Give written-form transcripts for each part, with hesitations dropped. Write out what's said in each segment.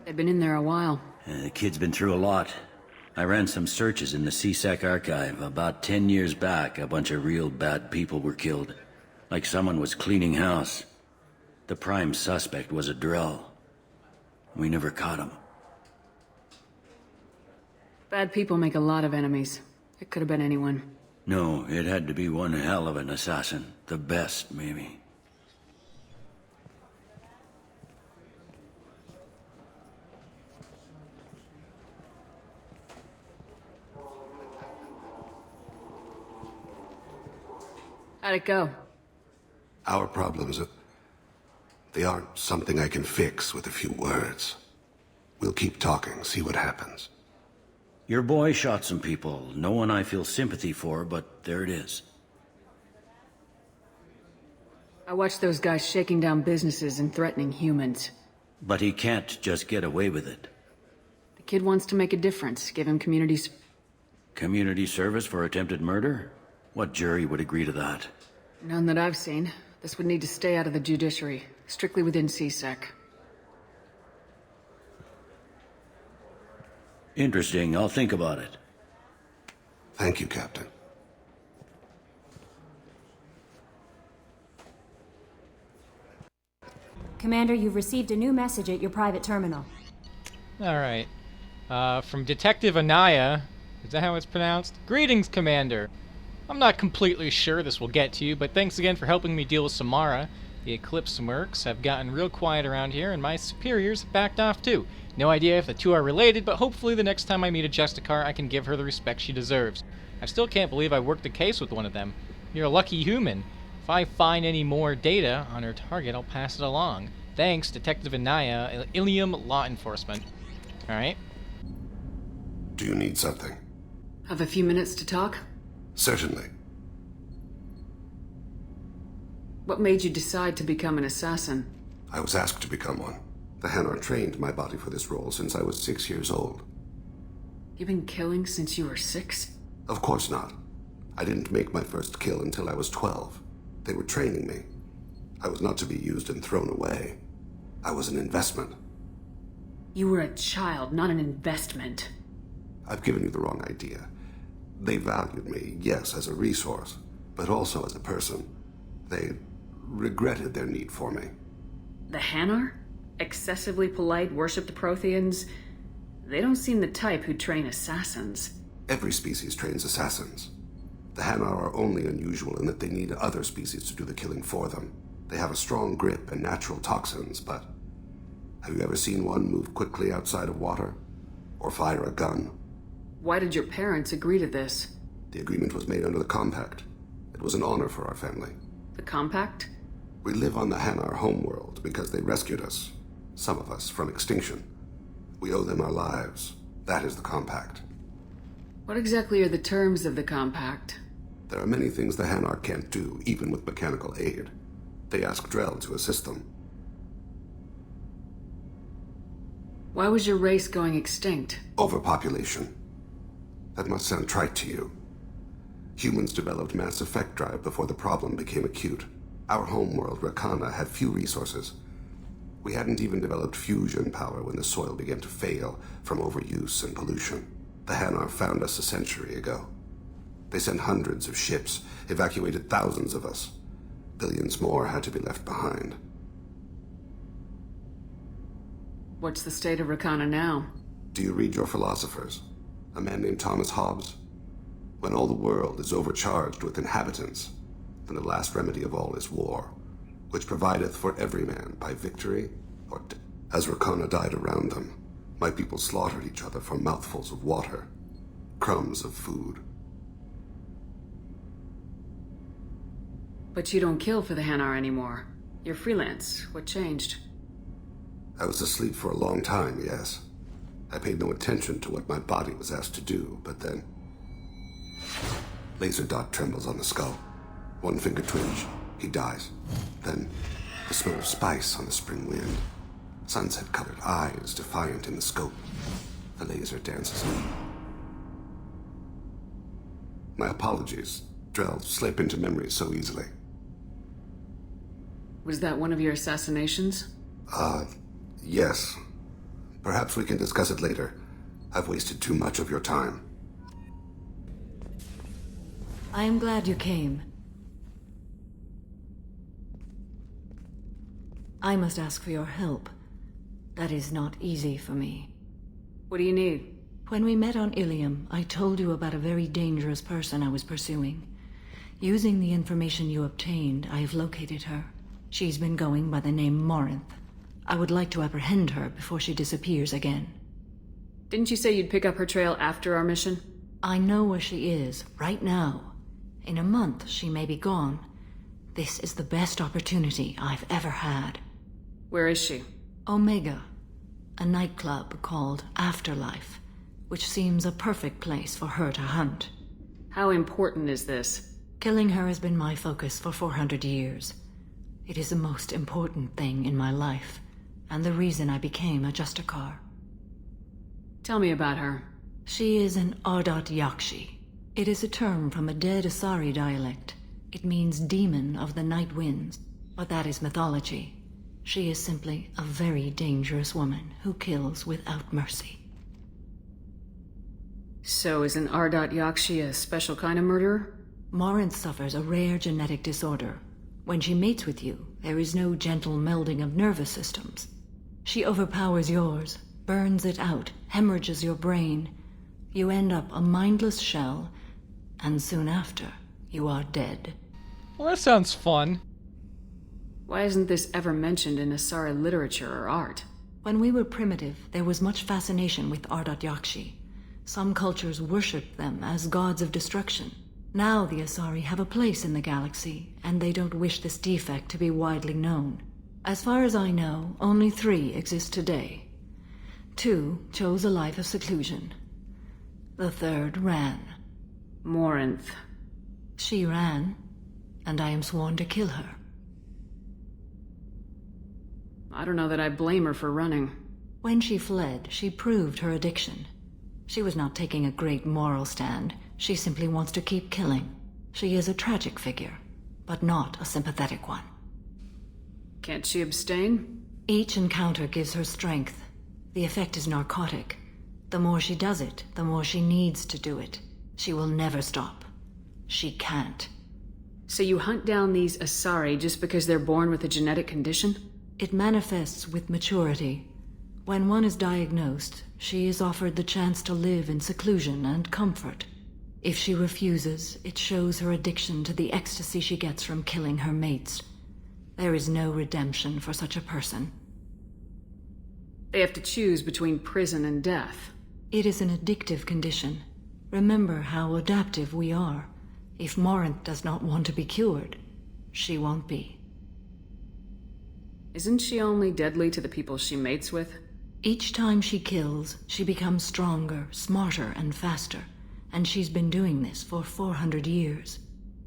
They've been in there a while. The kid's been through a lot. I ran some searches in the CSEC archive. About 10 years back, a bunch of real bad people were killed. Like someone was cleaning house. The prime suspect was a Drell. We never caught him. Bad people make a lot of enemies. It could have been anyone. No, it had to be one hell of an assassin. The best, maybe. How'd it go? Our problems, they aren't something I can fix with a few words. We'll keep talking, see what happens. Your boy shot some people. No one I feel sympathy for, but there it is. I watched those guys shaking down businesses and threatening humans. But he can't just get away with it. The kid wants to make a difference. Give him communities. Community service for attempted murder? What jury would agree to that? None that I've seen. This would need to stay out of the judiciary. Strictly within CSEC. Interesting. I'll think about it. Thank you, Captain. Commander, you've received a new message at your private terminal. Alright. From Detective Anaya. Is that how it's pronounced? Greetings, Commander. I'm not completely sure this will get to you, but thanks again for helping me deal with Samara. The Eclipse mercs have gotten real quiet around here, and my superiors have backed off too. No idea if the two are related, but hopefully the next time I meet a Justicar, I can give her the respect she deserves. I still can't believe I worked a case with one of them. You're a lucky human. If I find any more data on her target, I'll pass it along. Thanks, Detective Anaya, Ilium Law Enforcement. Alright. Do you need something? Have a few minutes to talk? Certainly. What made you decide to become an assassin? I was asked to become one. The Hanar trained my body for this role since I was 6 years old. You've been killing since you were 6? Of course not. I didn't make my first kill until I was 12. They were training me. I was not to be used and thrown away. I was an investment. You were a child, not an investment. I've given you the wrong idea. They valued me, yes, as a resource, but also as a person. They regretted their need for me. The Hanar? Excessively polite, worship the Protheans? They don't seem the type who train assassins. Every species trains assassins. The Hanar are only unusual in that they need other species to do the killing for them. They have a strong grip and natural toxins, but have you ever seen one move quickly outside of water? Or fire a gun? Why did your parents agree to this? The agreement was made under the Compact. It was an honor for our family. The Compact? We live on the Hanar homeworld because they rescued us, some of us, from extinction. We owe them our lives. That is the Compact. What exactly are the terms of the Compact? There are many things the Hanar can't do, even with mechanical aid. They ask Drell to assist them. Why was your race going extinct? Overpopulation. That must sound trite to you. Humans developed mass effect drive before the problem became acute. Our homeworld, Rakana, had few resources. We hadn't even developed fusion power when the soil began to fail from overuse and pollution. The Hanar found us a century ago. They sent hundreds of ships, evacuated thousands of us. Billions more had to be left behind. What's the state of Rakana now? Do you read your philosophers? A man named Thomas Hobbes? When all the world is overcharged with inhabitants, then the last remedy of all is war, which provideth for every man by victory or death. As Rakana died around them, my people slaughtered each other for mouthfuls of water, crumbs of food. But you don't kill for the Hanar anymore. You're freelance. What changed? I was asleep for a long time, yes. I paid no attention to what my body was asked to do, but then... Laser dot trembles on the skull. One finger twinge. He dies. Then, the smell of spice on the spring wind. Sunset-colored eyes defiant in the scope. The laser dances on. My apologies. Drell slip into memory so easily. Was that one of your assassinations? Yes. Perhaps we can discuss it later. I've wasted too much of your time. I am glad you came. I must ask for your help. That is not easy for me. What do you need? When we met on Ilium, I told you about a very dangerous person I was pursuing. Using the information you obtained, I have located her. She's been going by the name Morinth. I would like to apprehend her before she disappears again. Didn't you say you'd pick up her trail after our mission? I know where she is, right now. In a month, she may be gone. This is the best opportunity I've ever had. Where is she? Omega, a nightclub called Afterlife, which seems a perfect place for her to hunt. How important is this? Killing her has been my focus for 400 years. It is the most important thing in my life, and the reason I became a Justicar. Tell me about her. She is an Ardat Yakshi. It is a term from a dead Asari dialect. It means demon of the night winds, but that is mythology. She is simply a very dangerous woman who kills without mercy. So is an Ardat Yakshi a special kind of murderer? Morinth suffers a rare genetic disorder. When she mates with you, there is no gentle melding of nervous systems. She overpowers yours, burns it out, hemorrhages your brain. You end up a mindless shell, and soon after, you are dead. Well, that sounds fun. Why isn't this ever mentioned in Asari literature or art? When we were primitive, there was much fascination with Ardat Yakshi. Some cultures worshipped them as gods of destruction. Now the Asari have a place in the galaxy, and they don't wish this defect to be widely known. As far as I know, only 3 exist today. 2 chose a life of seclusion. The 3rd ran. Morinth. She ran, and I am sworn to kill her. I don't know that I blame her for running. When she fled, she proved her addiction. She was not taking a great moral stand. She simply wants to keep killing. She is a tragic figure, but not a sympathetic one. Can't she abstain? Each encounter gives her strength. The effect is narcotic. The more she does it, the more she needs to do it. She will never stop. She can't. So you hunt down these Asari just because they're born with a genetic condition? It manifests with maturity. When one is diagnosed, she is offered the chance to live in seclusion and comfort. If she refuses, it shows her addiction to the ecstasy she gets from killing her mates. There is no redemption for such a person. They have to choose between prison and death. It is an addictive condition. Remember how adaptive we are. If Morinth does not want to be cured, she won't be. Isn't she only deadly to the people she mates with? Each time she kills, she becomes stronger, smarter, and faster. And she's been doing this for 400 years.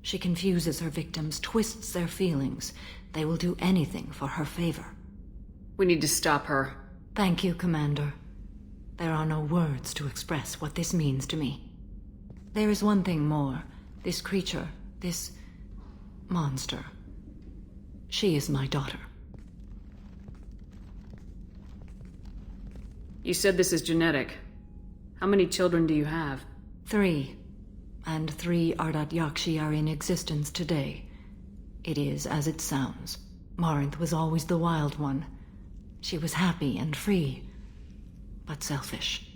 She confuses her victims, twists their feelings. They will do anything for her favor. We need to stop her. Thank you, Commander. There are no words to express what this means to me. There is one thing more. This creature, this monster. She is my daughter. You said this is genetic. How many children do you have? 3. And 3 Ardat Yakshi are in existence today. It is as it sounds. Morinth was always the wild one. She was happy and free, but selfish.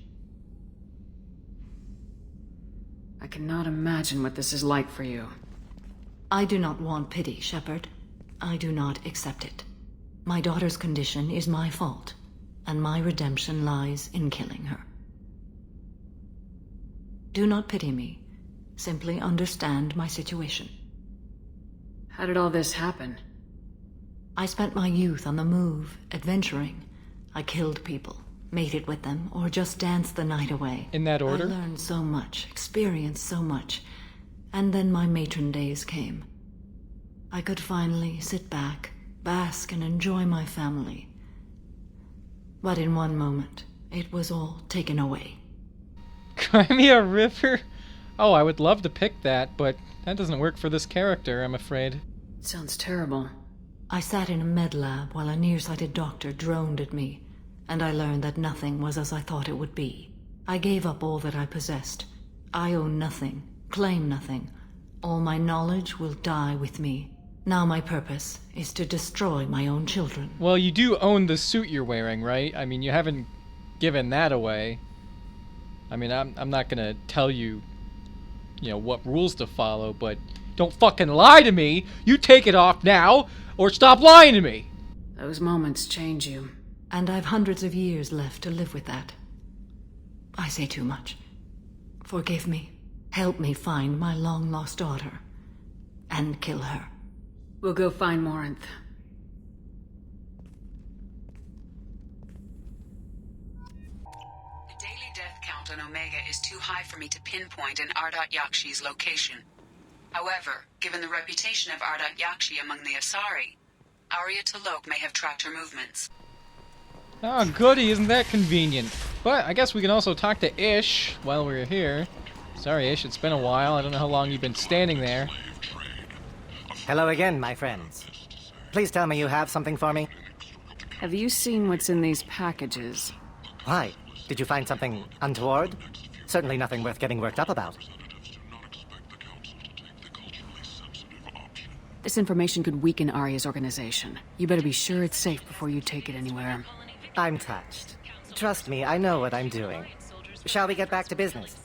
I cannot imagine what this is like for you. I do not want pity, Shepard. I do not accept it. My daughter's condition is my fault, and my redemption lies in killing her. Do not pity me. Simply understand my situation. How did all this happen? I spent my youth on the move, adventuring. I killed people, mated with them, or just danced the night away. In that order? I learned so much, experienced so much, and then my matron days came. I could finally sit back, bask, and enjoy my family. But in one moment, it was all taken away. Crimea River? Oh, I would love to pick that, but that doesn't work for this character, I'm afraid. It sounds terrible. I sat in a med lab while a nearsighted doctor droned at me. and I learned that nothing was as I thought it would be. I gave up all that I possessed. I own nothing, claim nothing. All my knowledge will die with me. Now my purpose is to destroy my own children. Well, you do own the suit you're wearing, right? I mean, you haven't given that away. I mean, I'm not gonna tell you, what rules to follow, but don't fucking lie to me! You take it off now, or stop lying to me! Those moments change you. And I've hundreds of years left to live with that. I say too much. Forgive me. Help me find my long-lost daughter. And kill her. We'll go find Morinth. The daily death count on Omega is too high for me to pinpoint an Ardat Yakshi's location. However, given the reputation of Ardat Yakshi among the Asari, Arya T'Loak may have tracked her movements. Oh, goody, isn't that convenient? But I guess we can also talk to Ish while we're here. Sorry, Ish, it's been a while. I don't know how long you've been standing there. Hello again, my friends. Please tell me you have something for me. Have you seen what's in these packages? Why? Did you find something untoward? Certainly nothing worth getting worked up about. This information could weaken Arya's organization. You better be sure it's safe before you take it anywhere. I'm touched. Trust me, I know what I'm doing. Shall we get back to business?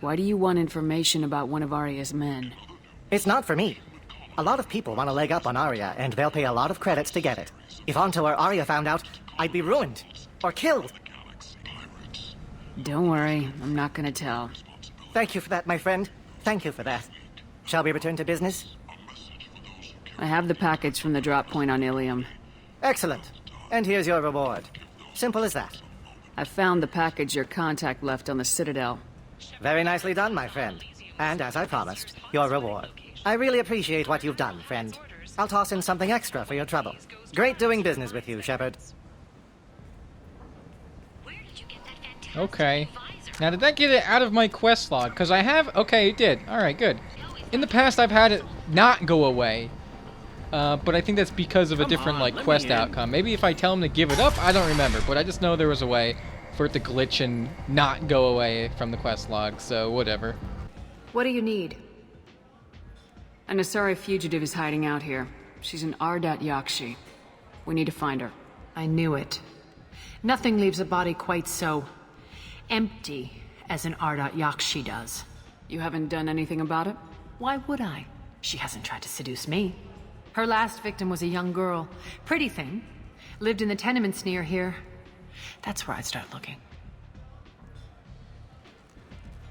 Why do you want information about one of Arya's men? It's not for me. A lot of people want a leg up on Arya, and they'll pay a lot of credits to get it. If Anto or Arya found out, I'd be ruined. Or killed. Don't worry, I'm not gonna tell. Thank you for that, my friend. Thank you for that. Shall we return to business? I have the package from the drop point on Ilium. Excellent. And here's your reward. Simple as that. I found the package your contact left on the Citadel. Very nicely done, my friend. And as I promised, your reward. I really appreciate what you've done, friend. I'll toss in something extra for your trouble. Great doing business with you, Shepard. Okay. Now, did that get it out of my quest log? Because I have... Okay, it did. Alright, good. In the past, I've had it not go away. But I think that's because of a different, quest outcome. Maybe if I tell him to give it up, I don't remember. But I just know there was a way for it to glitch and not go away from the quest log, so whatever. What do you need? An Asari fugitive is hiding out here. She's an Ardat Yakshi. We need to find her. I knew it. Nothing leaves a body quite so empty as an Ardat Yakshi does. You haven't done anything about it? Why would I? She hasn't tried to seduce me. Her last victim was a young girl. Pretty thing. Lived in the tenements near here. That's where I'd start looking.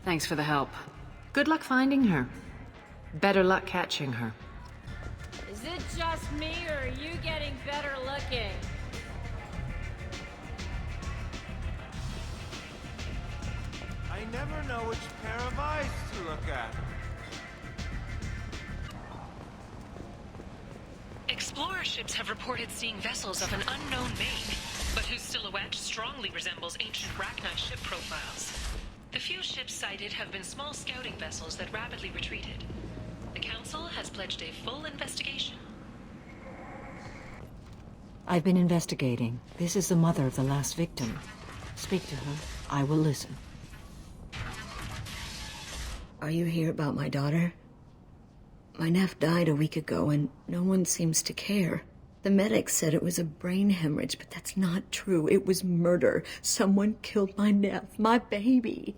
Thanks for the help. Good luck finding her. Better luck catching her. Is it just me, or are you getting better looking? I never know which pair of eyes to look at. Explorer ships have reported seeing vessels of an unknown make, but whose silhouette strongly resembles ancient Rachni ship profiles. The few ships sighted have been small scouting vessels that rapidly retreated. The Council has pledged a full investigation. I've been investigating. This is the mother of the last victim. Speak to her. I will listen. Are you here about my daughter? My nephew died a week ago, and no one seems to care. The medics said it was a brain hemorrhage, but that's not true. It was murder. Someone killed my nephew, my baby.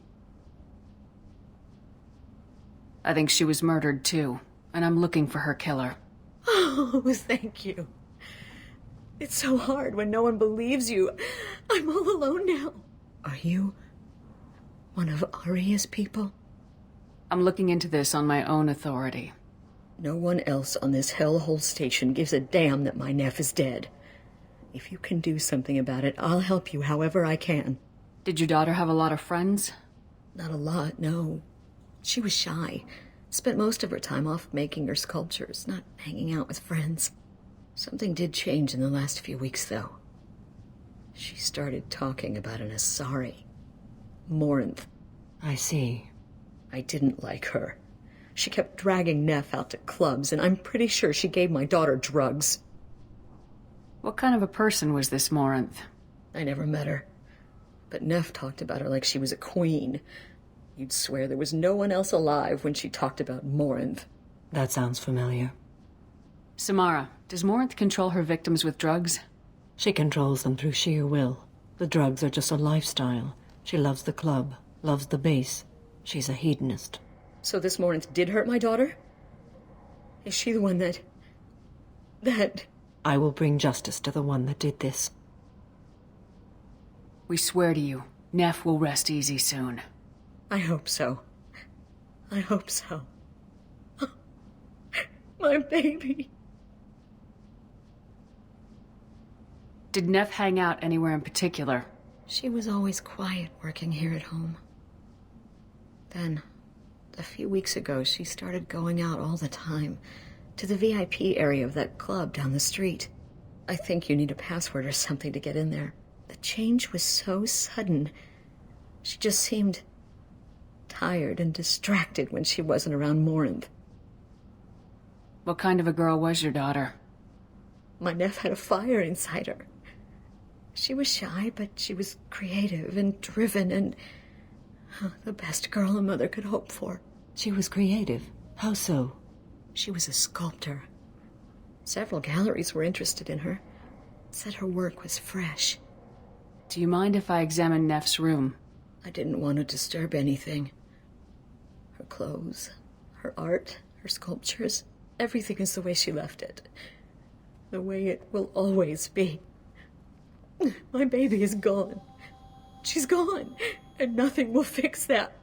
I think she was murdered too, and I'm looking for her killer. Oh, thank you. It's so hard when no one believes you. I'm all alone now. Are you one of Arya's people? I'm looking into this on my own authority. No one else on this hellhole station gives a damn that my nephew is dead. If you can do something about it, I'll help you however I can. Did your daughter have a lot of friends? Not a lot, no. She was shy. Spent most of her time off making her sculptures, not hanging out with friends. Something did change in the last few weeks, though. She started talking about an Asari. Morinth. I see. I didn't like her. She kept dragging Neff out to clubs, and I'm pretty sure she gave my daughter drugs. What kind of a person was this Morinth? I never met her. But Neff talked about her like she was a queen. You'd swear there was no one else alive when she talked about Morinth. That sounds familiar. Samara, does Morinth control her victims with drugs? She controls them through sheer will. The drugs are just a lifestyle. She loves the club, loves the base. She's a hedonist. So this Morinth did hurt my daughter? Is she the one that... I will bring justice to the one that did this. We swear to you, Neff will rest easy soon. I hope so. I hope so. My baby. Did Neff hang out anywhere in particular? She was always quiet working here at home. Then, a few weeks ago, she started going out all the time to the VIP area of that club down the street. I think you need a password or something to get in there. The change was so sudden. She just seemed tired and distracted when she wasn't around Morinth. What kind of a girl was your daughter? My Neff had a fire inside her. She was shy, but she was creative and driven and the best girl a mother could hope for. She was creative. How so? She was a sculptor. Several galleries were interested in her. Said her work was fresh. Do you mind if I examine Neff's room? I didn't want to disturb anything. Her clothes, her art, her sculptures, everything is the way she left it. The way it will always be. My baby is gone. She's gone, and nothing will fix that.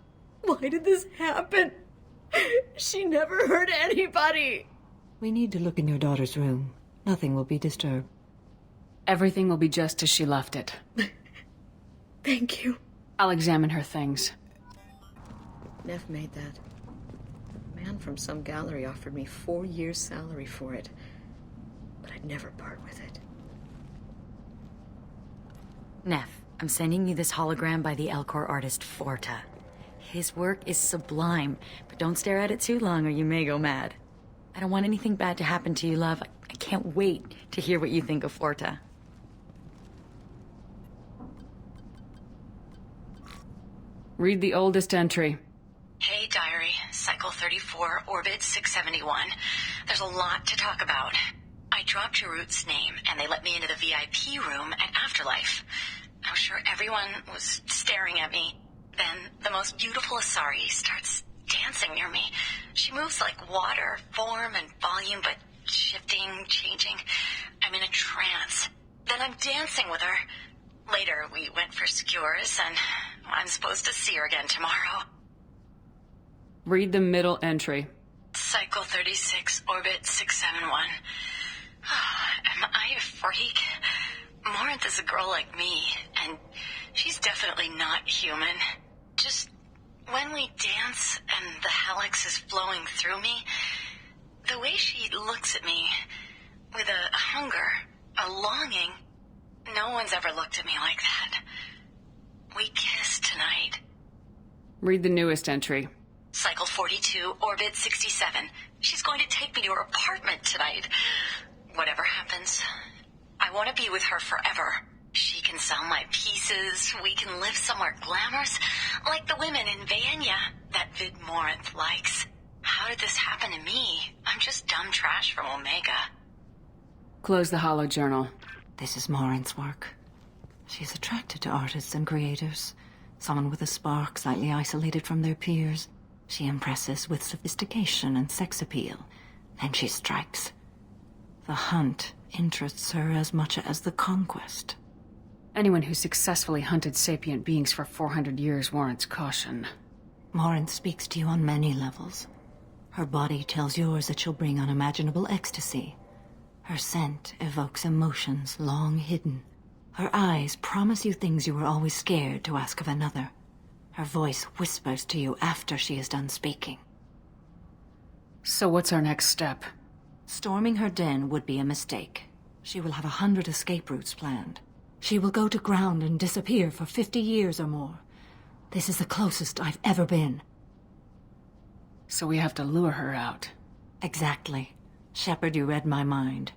Why did this happen? She never hurt anybody. We need to look in your daughter's room. Nothing will be disturbed. Everything will be just as she left it. Thank you. I'll examine her things. Neff made that. A man from some gallery offered me 4 years' salary for it, but I'd never part with it. Neff, I'm sending you this hologram by the Elcor artist Forta. His work is sublime, but don't stare at it too long or you may go mad. I don't want anything bad to happen to you, love. I can't wait to hear what you think of Forta. Read the oldest entry. Hey, Diary. Cycle 34, Orbit 671. There's a lot to talk about. I dropped your root's name, and they let me into the VIP room at Afterlife. I was sure everyone was staring at me. Then the most beautiful Asari starts dancing near me. She moves like water, form and volume, but shifting, changing. I'm in a trance. Then I'm dancing with her. Later, we went for skewers, and I'm supposed to see her again tomorrow. Read the middle entry. Cycle 36, Orbit 671. Am I a freak? Morinth is a girl like me, and she's definitely not human. Just when we dance and the helix is flowing through me, the way she looks at me with a hunger, a longing, no one's ever looked at me like that. We kissed tonight. Read the newest entry. Cycle 42, Orbit 67. She's going to take me to her apartment tonight. Whatever happens, I want to be with her forever. She can sell my pieces. We can live somewhere glamorous, like the women in Vanya that Vid Morinth likes. How did this happen to me? I'm just dumb trash from Omega. Close the holo journal. This is Morinth's work. She's attracted to artists and creators. Someone with a spark, slightly isolated from their peers. She impresses with sophistication and sex appeal. Then she strikes. The hunt interests her as much as the conquest. Anyone who successfully hunted sapient beings for 400 years warrants caution. Morinth speaks to you on many levels. Her body tells yours that she'll bring unimaginable ecstasy. Her scent evokes emotions long hidden. Her eyes promise you things you were always scared to ask of another. Her voice whispers to you after she is done speaking. So what's our next step? Storming her den would be a mistake. She will have 100 escape routes planned. She will go to ground and disappear for 50 years or more. This is the closest I've ever been. So we have to lure her out. Exactly. Shepard, you read my mind.